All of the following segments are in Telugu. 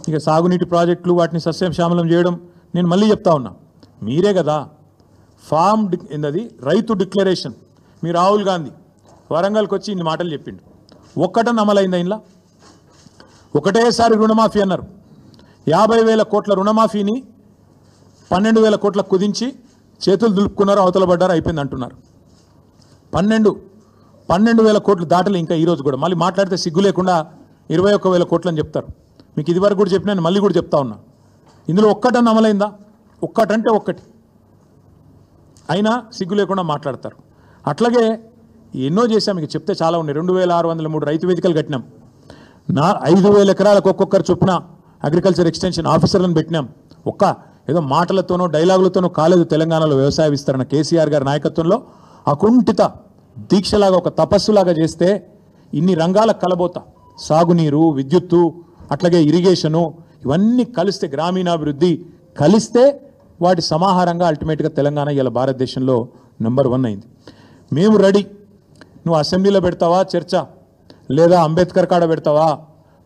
ఇక సాగునీటి ప్రాజెక్టులు వాటిని సస్యశ్యామలం చేయడం నేను మళ్ళీ చెప్తా ఉన్నా మీరే కదా ఫామ్ ఏందది రైతు డిక్లరేషన్ మీ రాహుల్ గాంధీ వరంగల్కి వచ్చి ఇన్ని మాటలు చెప్పిండు ఒక్కటన అమలైందా ఇంట్లో ఒకటేసారి రుణమాఫీ అన్నారు 50,000 కోట్ల రుణమాఫీని 12,000 కోట్ల కుదించి చేతులు దులుపుకున్నారు అవతల పడ్డారు అయిపోయింది అంటున్నారు 12,000 కోట్లు దాటలు ఇంకా ఈరోజు కూడా మళ్ళీ మాట్లాడితే సిగ్గు లేకుండా 21,000 కోట్లు అని చెప్తారు మీకు ఇదివరకు కూడా చెప్పినా మళ్ళీ కూడా చెప్తా ఉన్నా ఇందులో ఒక్కటన్న అమలైందా ఒక్కటంటే ఒక్కటి అయినా సిగ్గు లేకుండా మాట్లాడతారు అట్లాగే ఎన్నో చేశాం మీకు చెప్తే చాలా ఉన్నాయి 2,603 రైతు వేదికలు కట్టినాం 5,000 ఎకరాలకు ఒక్కొక్కరు చొప్పున అగ్రికల్చర్ ఎక్స్టెన్షన్ ఆఫీసర్లను పెట్టినాం ఏదో మాటలతోనో డైలాగులతోనో కాలేదు తెలంగాణలో వ్యవసాయ విస్తరణ కేసీఆర్ గారి నాయకత్వంలో అకుంఠిత దీక్షలాగా ఒక తపస్సులాగా చేస్తే ఇన్ని రంగాల కలబోత సాగునీరు విద్యుత్తు అట్లాగే ఇరిగేషను ఇవన్నీ కలిస్తే గ్రామీణాభివృద్ధి కలిస్తే వాటి సమాహారంగా అల్టిమేట్గా తెలంగాణ ఇలా భారతదేశంలో నెంబర్ 1 అయింది మేము రెడీ నువ్వు అసెంబ్లీలో పెడతావా చర్చ లేదా అంబేద్కర్ కాడ పెడతావా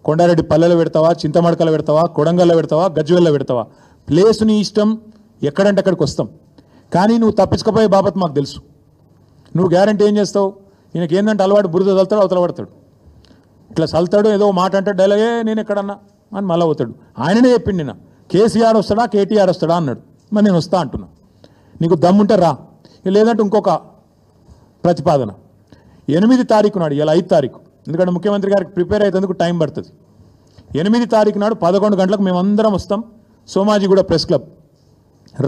కొండారెడ్డి పల్లెలో పెడతావా చింతమడకలో పెడతావా కొడంగల్లో పెడతావా గజ్వేల్లో పెడతావా ప్లేస్ నీ ఇష్టం ఎక్కడంటే అక్కడికి వస్తాం కానీ నువ్వు తప్పించుకపోయే బాబత్ మాకు తెలుసు నువ్వు గ్యారంటీ ఏం చేస్తావు ఈయనకి ఏంటంటే అలవాటు బురద చల్తాడు అవతల పడతాడు ఇట్లా చల్తాడు ఏదో మాట అంటే డైలాగే నేను ఎక్కడన్నా అని మళ్ళీ అవుతాడు ఆయననే చెప్పిండి నిన్న కేసీఆర్ వస్తాడా కేటీఆర్ వస్తాడా అన్నాడు మరి నేను వస్తా అంటున్నా నీకు దమ్ముంటే రా లేదంటే ఇంకొక ప్రతిపాదన 8 తారీఖు నాడు ఇలా 5 తారీఖు ఎందుకంటే ముఖ్యమంత్రి గారికి ప్రిపేర్ అయ్యేందుకు టైం పడుతుంది 8 తారీఖు నాడు 11 గంటలకు మేమందరం వస్తాం సోమాజిగూడ ప్రెస్ క్లబ్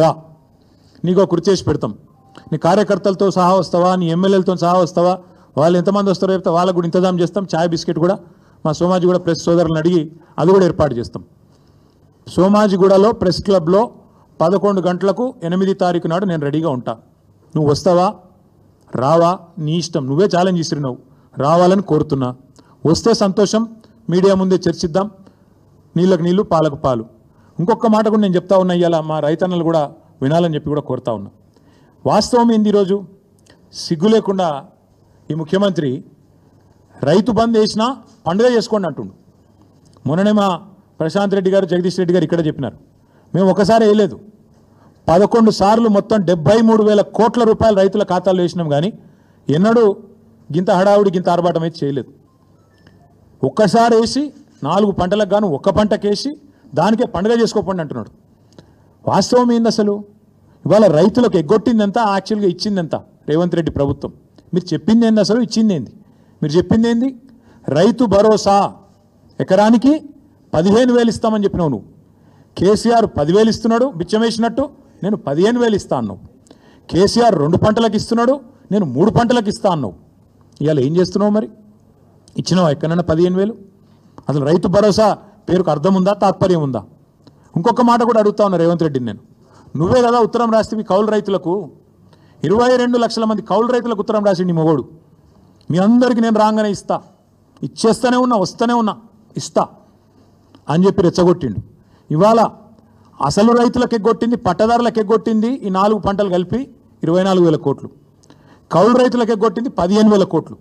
రా నీకు కుర్చీ చేసి పెడతాం నీ కార్యకర్తలతో సహా వస్తావా నీ ఎమ్మెల్యేలతో సహా వస్తావా వాళ్ళు ఎంతమంది వస్తారో చెప్తే వాళ్ళకు కూడా ఇంతజాం చేస్తాం చాయ్ బిస్కెట్ కూడా మా సోమాజిగూడ ప్రెస్ సోదరులను అడిగి అది కూడా ఏర్పాటు చేస్తాం సోమాజిగూడలో ప్రెస్ క్లబ్లో 11 గంటలకు 8 తారీఖు నాడు నేను రెడీగా ఉంటా నువ్వు వస్తావా రావా నీ ఇష్టం నువ్వే ఛాలెంజ్ ఇస్తున్నావు రావాలని కోరుతున్నా వస్తే సంతోషం మీడియా ముందే చర్చిద్దాం నీళ్ళకు నీళ్ళు పాలకు పాలు ఇంకొక మాట కూడా నేను చెప్తా ఉన్నా ఇవాళ మా రైతన్నలు కూడా వినాలని చెప్పి కూడా కోరుతా ఉన్నా వాస్తవం ఏంది ఈరోజు సిగ్గు లేకుండా ఈ ముఖ్యమంత్రి రైతు బంద్ వేసినా పండుగ చేసుకోండి అంటుండు మొన్ననే మా ప్రశాంత్ రెడ్డి గారు జగదీష్ రెడ్డి గారు ఇక్కడ చెప్పినారు మేము ఒకసారి వేయలేదు 11 సార్లు మొత్తం 73,000 కోట్ల రూపాయలు రైతుల ఖాతాల్లో వేసినాం కానీ ఎన్నడూ గింత హడావుడి గింత ఆర్భాటం అయితే చేయలేదు ఒక్కసారి వేసి 4 పంటలకు గాను ఒక్క పంటకేసి దానికే పండుగ చేసుకోకండి అంటున్నాడు వాస్తవం ఏంది అసలు ఇవాళ రైతులకు ఎగ్గొట్టిందంతా యాక్చువల్గా ఇచ్చిందంతా రేవంత్ రెడ్డి ప్రభుత్వం మీరు చెప్పింది ఏంది అసలు ఇచ్చింది ఏంది మీరు చెప్పింది ఏంది రైతు భరోసా ఎకరానికి 15,000 ఇస్తామని చెప్పినావు నువ్వు కేసీఆర్ 10,000 ఇస్తున్నాడు బిచ్చమేసినట్టు నేను 15,000 ఇస్తా అన్నావు కేసీఆర్ 2 పంటలకు ఇస్తున్నాడు నేను 3 పంటలకు ఇస్తా అన్నావు ఇవాళ ఏం చేస్తున్నావు మరి ఇచ్చినావు ఎక్కడన్నా 15,000 అసలు రైతు భరోసా పేరుకు అర్థం ఉందా తాత్పర్యం ఉందా ఇంకొక మాట కూడా అడుగుతా ఉన్నా రేవంత్ రెడ్డిని నేను నువ్వే కదా ఉత్తరం రాస్తే కౌలు రైతులకు 22 లక్షల మంది కౌలు రైతులకు ఉత్తరం రాసి నీ మొగోడు మీ అందరికీ నేను రాగానే ఇస్తా ఇచ్చేస్తూనే ఉన్నా వస్తూనే ఉన్నా ఇస్తా అని చెప్పి రెచ్చగొట్టిండు ఇవాళ అసలు రైతులకు ఎగ్గొట్టింది పట్టదారులకు ఎగ్గొట్టింది ఈ 4 పంటలు కలిపి 24,000 కోట్లు కౌలు రైతులకు ఎగ్గొట్టింది 15,000 కోట్లు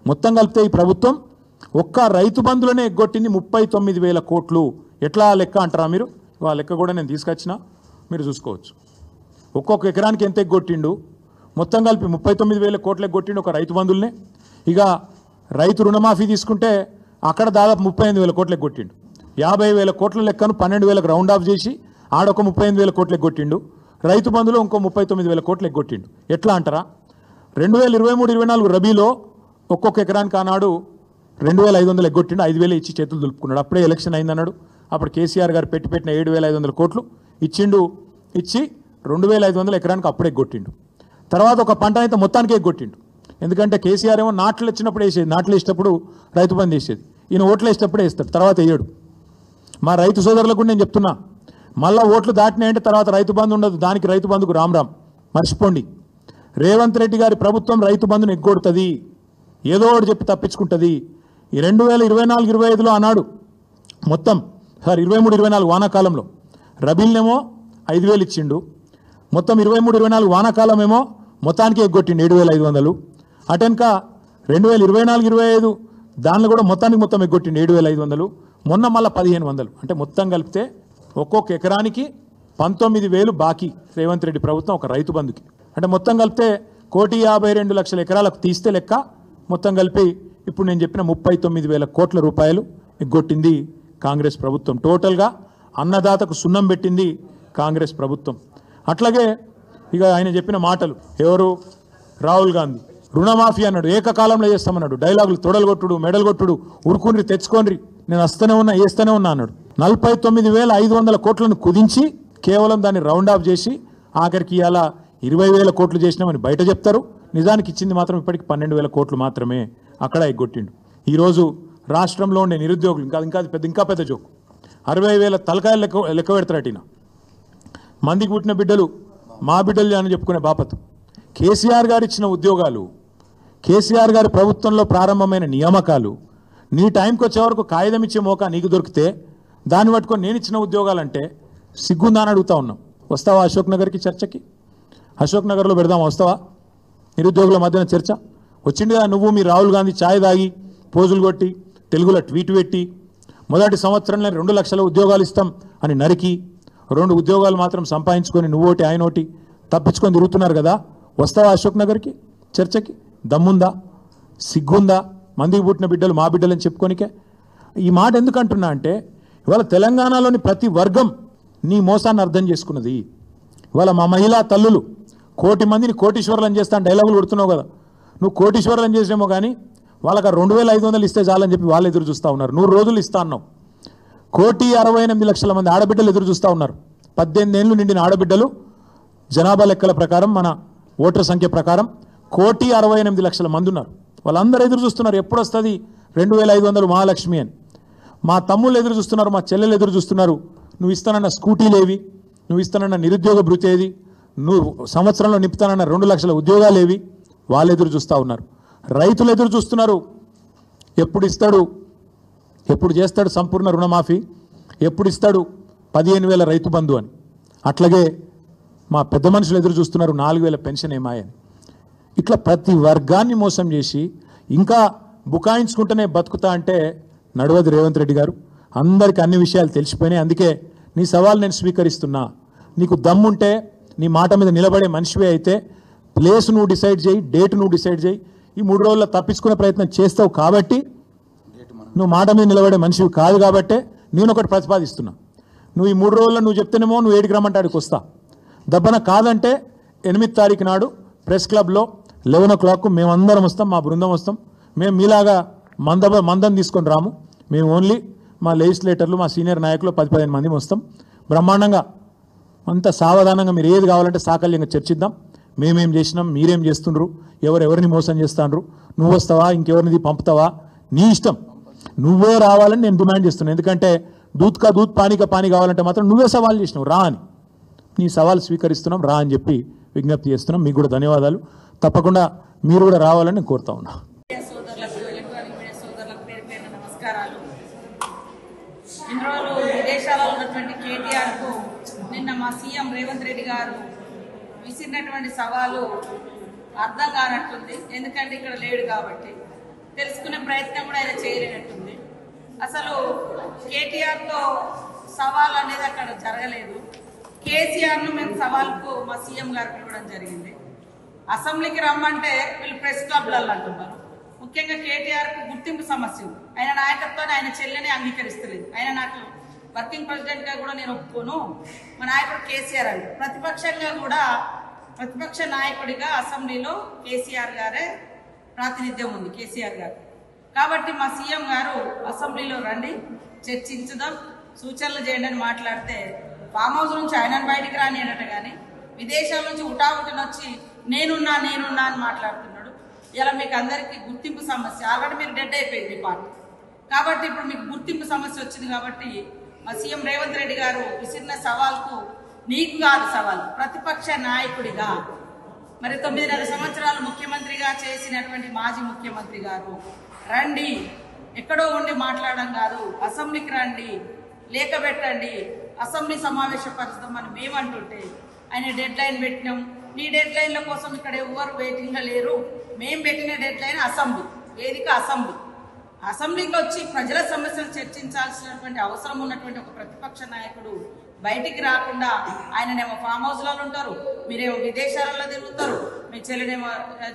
మొత్తం కలిపితే ఈ ప్రభుత్వం ఒక్క రైతు బంధులనే ఎగ్గొట్టింది 39,000 కోట్లు ఎట్లా లెక్క అంటారా మీరు ఆ లెక్క కూడా నేను తీసుకొచ్చినా మీరు చూసుకోవచ్చు ఒక్కొక్క ఎకరానికి ఎంత ఎగ్గొట్టిండు మొత్తం కలిపి 39,000 కోట్లు ఎగ్గొట్టిండు ఒక రైతు బంధువులనే ఇక రైతు రుణమాఫీ తీసుకుంటే అక్కడ దాదాపు 35,000 కోట్లు ఎగ్గొట్టిండు 50,000 కోట్ల లెక్కను 12,000కు రౌండ్ ఆఫ్ చేసి ఆడొక 35,000 కోట్లు ఎగ్గొట్టిండు రైతు బంధులో ఇంకో 39,000 కోట్లు ఎగ్గొట్టిండు ఎట్లా అంటారా 2023-24 రబీలో ఒక్కొక్క ఎకరానికి ఆనాడు 2,500 ఎగ్గొట్టిండు 5,000 ఇచ్చి చేతులు దులుపుకున్నాడు అప్పుడే ఎలక్షన్ అయిందన్నాడు అప్పుడు కేసీఆర్ గారు పెట్టిన 7,500 కోట్లు ఇచ్చిండు ఇచ్చి 2,500 ఎకరానికి అప్పుడే ఎగ్గొట్టిండు తర్వాత ఒక పంట అయితే మొత్తానికి ఎగ్గొట్టిండు ఎందుకంటే కేసీఆర్ ఏమో నాట్లు వచ్చినప్పుడు వేసేది నాట్లు వేసేటప్పుడు రైతు బంధు వేసేది ఈయన ఓట్లు వేసేటప్పుడే వేస్తాడు తర్వాత వేయడు మా రైతు సోదరులకు నేను చెప్తున్నా మళ్ళీ ఓట్లు దాటినాయంటే తర్వాత రైతు బంధు ఉండదు దానికి రైతు బంధుకు రామ్ మర్చిపోండి రేవంత్ రెడ్డి గారి ప్రభుత్వం రైతు బంధును ఎగ్గొడుతుంది ఏదో ఒకటి చెప్పి తప్పించుకుంటుంది ఈ 2024-25లో అన్నాడు మొత్తం 23-24 వానాకాలంలో రబీల్నేమో 5,000 ఇచ్చిండు మొత్తం 23-24 వానాకాలం ఏమో మొత్తానికి ఎగ్గొట్టిండు 7,500 అటెన్క 2024-25 దానిలో కూడా మొత్తానికి మొత్తం ఎగ్గొట్టిండు 7,500 మొన్న మళ్ళీ 1500 అంటే మొత్తం కలిపితే ఒక్కొక్క ఎకరానికి 19,000 బాకీ రేవంత్ రెడ్డి ప్రభుత్వం ఒక రైతు బంధుకి. అంటే మొత్తం కలిపితే 1,52,00,000 ఎకరాలకు తీస్తే లెక్క మొత్తం కలిపి ఇప్పుడు నేను చెప్పిన 39,000 కోట్ల రూపాయలు ఎగ్గొట్టింది కాంగ్రెస్ ప్రభుత్వం. టోటల్గా అన్నదాతకు సున్నం పెట్టింది కాంగ్రెస్ ప్రభుత్వం. అట్లాగే ఇక ఆయన చెప్పిన మాటలు, ఎవరు రాహుల్ గాంధీ రుణమాఫీ అన్నాడు, ఏకకాలంలో చేస్తామన్నాడు, డైలాగులు తొడలు కొట్టుడు మెడలు కొట్టుడు, ఉరుకుని తెచ్చుకోండి నేను వస్తూనే ఉన్నా వేస్తూనే ఉన్నా అన్నాడు. 49,500 కోట్లను కుదించి కేవలం దాన్ని రౌండ్ ఆఫ్ చేసి ఆఖరికి ఇలా 20,000 కోట్లు చేసినామని బయట చెప్తారు. నిజానికి ఇచ్చింది మాత్రం ఇప్పటికి 12,000 కోట్లు మాత్రమే. అక్కడ ఎగ్గొట్టిండు. ఈరోజు రాష్ట్రంలో ఉండే నిరుద్యోగులు ఇంకా పెద్ద జోకు, 60,000 తలకాయలు లెక్క పెడతారటిన మందికి పుట్టిన బిడ్డలు మా బిడ్డలు అని చెప్పుకునే బాపతు. కేసీఆర్ గారు ఇచ్చిన ఉద్యోగాలు, కేసీఆర్ గారి ప్రభుత్వంలో ప్రారంభమైన నియామకాలు నీ టైంకి వచ్చే వరకు కాగితం ఇచ్చే మోకా నీకు దొరికితే దాన్ని పట్టుకొని నేను ఇచ్చిన ఉద్యోగాలంటే సిగ్గుందా అని అడుగుతా ఉన్నాం. వస్తావా అశోక్ నగర్కి చర్చకి? అశోక్ నగర్లో పెడదామా, వస్తావా? నిరుద్యోగుల మధ్యన చర్చ వచ్చింది కదా. నువ్వు మీ రాహుల్ గాంధీ ఛాయ్ తాగి పోజులు కొట్టి తెలుగులో ట్వీట్ పెట్టి మొదటి సంవత్సరంలో 2 లక్షల ఉద్యోగాలు ఇస్తాం అని నరికి 2 ఉద్యోగాలు మాత్రం సంపాదించుకొని నువ్వోటి ఆయనోటి తప్పించుకొని తిరుగుతున్నారు కదా. వస్తావా అశోక్ నగర్కి చర్చకి? దమ్ముందా, సిగ్గుందా? మందికి పుట్టిన బిడ్డలు మా బిడ్డలని చెప్పుకోనికే. ఈ మాట ఎందుకంటున్నా అంటే ఇవాళ తెలంగాణలోని ప్రతి వర్గం నీ మోసాన్ని అర్థం చేసుకున్నది. ఇవాళ మా మహిళా తల్లులు 1,000,000 మందిని కోటీశ్వరులను చేస్తాను డైలాగులు కొడుతున్నావు కదా. నువ్వు కోటీశ్వరులను చేసినేమో కానీ వాళ్ళకి 2,500 ఇస్తే చాలని చెప్పి వాళ్ళు ఎదురు చూస్తూ ఉన్నారు. 100 రోజులు ఇస్తా అన్నావు. 1,68,00,000 మంది ఆడబిడ్డలు ఎదురు చూస్తూ ఉన్నారు. 18 ఏళ్ళు నిండిన ఆడబిడ్డలు జనాభా లెక్కల ప్రకారం, మన ఓటర్ సంఖ్య ప్రకారం 1,68,00,000 మంది ఉన్నారు. వాళ్ళందరూ ఎదురు చూస్తున్నారు ఎప్పుడు వస్తుంది 2,500 మహాలక్ష్మి అని. మా తమ్ముళ్ళు ఎదురు చూస్తున్నారు, మా చెల్లెలు ఎదురు చూస్తున్నారు. నువ్వు ఇస్తానన్న స్కూటీలేవి, నువ్వు ఇస్తానన్న నిరుద్యోగ భృతి ఏది, నువ్వు సంవత్సరంలో నింపుతానన్న 2 లక్షల ఉద్యోగాలు ఏవి, వాళ్ళు ఎదురు చూస్తూ ఉన్నారు. రైతులు ఎదురు చూస్తున్నారు, ఎప్పుడు ఇస్తాడు, ఎప్పుడు చేస్తాడు సంపూర్ణ రుణమాఫీ, ఎప్పుడు ఇస్తాడు 15,000 రైతు బంధు అని. అట్లాగే మా పెద్ద మనుషులు ఎదురు చూస్తున్నారు 4,000 పెన్షన్ ఏమాయని. ఇట్లా ప్రతి వర్గాన్ని మోసం చేసి ఇంకా బుకాయించుకుంటూనే బతుకుతా అంటే నడవదు రేవంత్ రెడ్డి గారు. అందరికీ అన్ని విషయాలు తెలిసిపోయినాయి. అందుకే నీ సవాల్ నేను స్వీకరిస్తున్నా. నీకు దమ్ముంటే, నీ మాట మీద నిలబడే మనిషివే అయితే ప్లేస్ నువ్వు డిసైడ్ చేయి, డేట్ నువ్వు డిసైడ్ చేయి. ఈ 3 రోజుల్లో తప్పించుకునే ప్రయత్నం చేస్తావు కాబట్టి, నువ్వు మాట మీద నిలబడే మనిషివి కాదు కాబట్టే నేను ఒకటి ప్రతిపాదిస్తున్నా. నువ్వు ఈ 3 రోజుల్లో నువ్వు చెప్తేనేమో నువ్వు 7కి రమ్మంటే ఆడికి వస్తా. దబ్బన కాదంటే 8వ తారీఖు నాడు ప్రెస్ క్లబ్లో 11 o'clock మేమందరం వస్తాం, మా బృందం వస్తాం. మేము మీలాగా మందం తీసుకొని రాము. మేము ఓన్లీ మా లెజిస్లేటర్లు, మా సీనియర్ నాయకులు 10-15 మంది వస్తాం. బ్రహ్మాండంగా అంత సావధానంగా మీరు ఏది కావాలంటే సాకల్యంగా చర్చిద్దాం. మేమేం చేసినాం, మీరేం చేస్తుండ్రు, ఎవరెవరిని మోసం చేస్తాండ్రు, నువ్వు వస్తావా ఇంకెవరిని పంపుతావా, నీ ఇష్టం. నువ్వే రావాలని నేను డిమాండ్ చేస్తున్నాను. ఎందుకంటే దూత్ కా దూత్ పానీ కా పానీ కావాలంటే మాత్రం నువ్వే సవాల్ చేసినావు, రా అని. నీ సవాల్ స్వీకరిస్తున్నాం, రా అని చెప్పి విజ్ఞప్తి చేస్తున్నాం. మీకు కూడా ధన్యవాదాలు. తప్పకుండా మీరు కూడా రావాలని నేను కోరుతా ఉన్నా. విదేశాలలో ఉన్నటువంటి కేటీఆర్కు నిన్న మా సీఎం రేవంత్ రెడ్డి గారు విసిరినటువంటి సవాలు అర్థం కానట్టుంది. ఎందుకంటే ఇక్కడ లేడు కాబట్టి తెలుసుకునే ప్రయత్నం కూడా ఆయన చేయలేనట్టుంది. అసలు కేటీఆర్తో సవాల్ అనేది అక్కడ జరగలేదు. కేసీఆర్ను మేము సవాల్కు మా సీఎం గారు పిలవడం జరిగింది. అసెంబ్లీకి రమ్మంటే వీళ్ళు ప్రెస్ క్లబ్లలో అంటున్నారు. ముఖ్యంగా కేటీఆర్కు గుర్తింపు సమస్య ఉంది. ఆయన నాయకత్వాన్ని ఆయన చెల్లెనే అంగీకరిస్తలేదు. ఆయన నాకు వర్కింగ్ ప్రెసిడెంట్గా కూడా నేను ఒప్పుకోను, మా నాయకుడు కేసీఆర్ అండి. ప్రతిపక్షంగా కూడా ప్రతిపక్ష నాయకుడిగా అసెంబ్లీలో కేసీఆర్ గారే ప్రాతినిధ్యం ఉంది, కేసీఆర్ గారు. కాబట్టి మా సీఎం గారు అసెంబ్లీలో రండి, చర్చించుదాం, సూచనలు చేయండి అని మాట్లాడితే ఫామ్ హౌస్ నుంచి ఆయనను బయటికి రాని అనట. కానీ విదేశాల నుంచి ఉటావుటిని వచ్చి నేనున్నా అని మాట్లాడుతున్నాడు. ఇలా మీకు అందరికీ గుర్తింపు సమస్య, ఆల్రెడీ మీరు డెడ్ అయిపోయింది మీ పార్టీ. కాబట్టి ఇప్పుడు మీకు గుర్తింపు సమస్య వచ్చింది. కాబట్టి మా సీఎం రేవంత్ రెడ్డి గారు విసిరిన సవాల్కు నీకు కాదు సవాల్, ప్రతిపక్ష నాయకుడిగా, మరి 9.5 సంవత్సరాలు ముఖ్యమంత్రిగా చేసినటువంటి మాజీ ముఖ్యమంత్రి గారు రండి, ఎక్కడో ఉండి మాట్లాడడం కాదు, అసెంబ్లీకి రండి, లేఖ పెట్టండి, అసెంబ్లీ సమావేశపరుస్తామని మేమంటుంటే ఆయన డెడ్ లైన్ పెట్టినాం. నీ డెడ్ లైన్ల కోసం ఇక్కడ ఎవరు వెయిటింగ్లో లేరు. మేము పెట్టిన డెడ్ లైన్ అసెంబ్లీ, వేదిక అసెంబ్లీ. అసెంబ్లీకి వచ్చి ప్రజల సమస్యలు చర్చించాల్సినటువంటి అవసరం ఉన్నటువంటి ఒక ప్రతిపక్ష నాయకుడు బయటికి రాకుండా ఆయననేమో ఫామ్ హౌస్లలో ఉంటారు, మీరేమో విదేశాలలో తిరుగుతారు, మీ చెల్లినేమో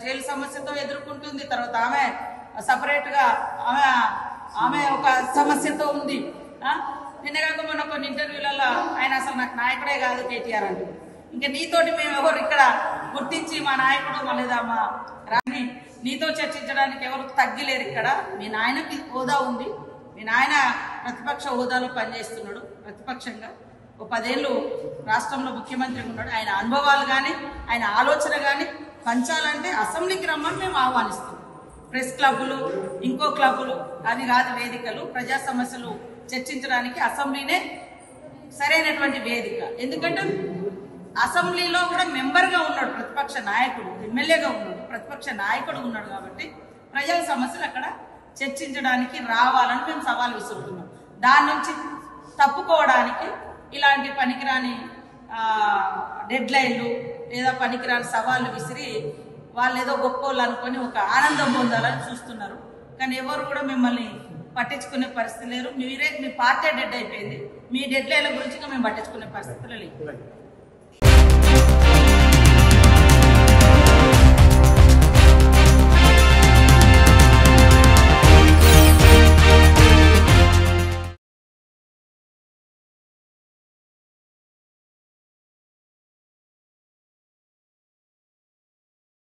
జైలు సమస్యతో ఎదుర్కొంటుంది, తర్వాత ఆమె సపరేట్గా ఆమె ఒక సమస్యతో ఉంది. నిన్నగాక మొన్న కొన్ని ఇంటర్వ్యూలలో ఆయన అసలు నాకు నాయకుడే కాదు కేటీఆర్ అంటూ, ఇంకా నీతోటి మేము ఎవరు ఇక్కడ గుర్తించి మా నాయకుడు లేదా మా రాని నీతో చర్చించడానికి ఎవరు తగ్గిలేరు. ఇక్కడ మీ నాయనకి హోదా ఉంది, మీ నాయన ప్రతిపక్ష హోదాలో పనిచేస్తున్నాడు, ప్రతిపక్షంగా ఒక 10 ఏళ్ళు రాష్ట్రంలో ముఖ్యమంత్రిగా ఉన్నాడు. ఆయన అనుభవాలు కానీ ఆయన ఆలోచన కానీ పంచాలంటే అసెంబ్లీకి రమ్మని మేము ఆహ్వానిస్తున్నాం. ప్రెస్ క్లబ్బులు, ఇంకో క్లబ్బులు అవి కాదు వేదికలు. ప్రజా సమస్యలు చర్చించడానికి అసెంబ్లీనే సరైనటువంటి వేదిక. ఎందుకంటే అసెంబ్లీలో కూడా మెంబర్గా ఉన్నాడు ప్రతిపక్ష నాయకుడు, ఎమ్మెల్యేగా ఉన్నాడు, ప్రతిపక్ష నాయకుడు ఉన్నాడు. కాబట్టి ప్రజల సమస్యలు అక్కడ చర్చించడానికి రావాలని మేము సవాల్ విసురుతున్నాం. దాని నుంచి తప్పుకోవడానికి ఇలాంటి పనికిరాని డెడ్ లైన్లు లేదా పనికిరాని సవాళ్ళు విసిరి వాళ్ళు ఏదో గొప్పోళ్ళు అనుకొని ఒక ఆనందం పొందాలని చూస్తున్నారు. కానీ ఎవరు కూడా మిమ్మల్ని పట్టించుకునే పరిస్థితి లేరు. మీ పార్టీ డెడ్ అయిపోయింది, మీ డెడ్ లైన్ల గురించి మేము పట్టించుకునే పరిస్థితులు లేవు.